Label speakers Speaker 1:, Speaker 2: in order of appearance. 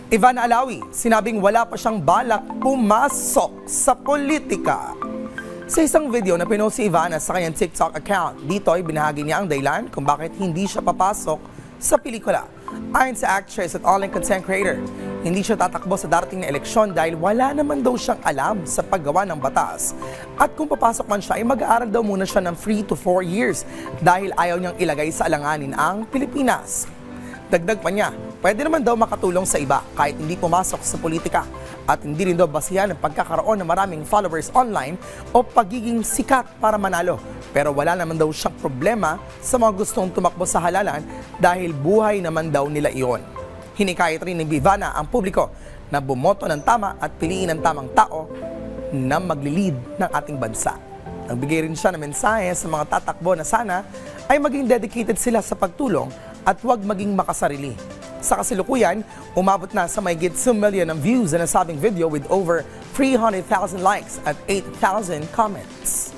Speaker 1: Ivana Alawi, sinabing wala pa siyang balak pumasok sa politika. Sa isang video na pinost si Ivana sa kanyang TikTok account, dito ay binahagi niya ang dahilan kung bakit hindi siya papasok sa pelikula. Ayon sa actress at online content creator, hindi siya tatakbo sa darating na eleksyon dahil wala naman daw siyang alam sa paggawa ng batas. At kung papasok man siya, ay mag-aaral daw muna siya ng 3 to 4 years dahil ayaw niyang ilagay sa alanganin ang Pilipinas. Dagdag pa niya, pwede naman daw makatulong sa iba kahit hindi pumasok sa politika at hindi rin daw basihan ang pagkakaroon ng maraming followers online o pagiging sikat para manalo. Pero wala naman daw siyang problema sa mga gustong tumakbo sa halalan dahil buhay naman daw nila iyon. Hinikayat rin ni Ivana ang publiko na bumoto ng tama at piliin ang tamang tao na maglilid ng ating bansa. Nagbigay rin siya ng mensahe sa mga tatakbo na sana ay maging dedicated sila sa pagtulong at huwag maging makasarili. Sa kasalukuyan, umabot na sa mahigit 2 million ang views na nasabing video with over 300,000 likes at 8,000 comments.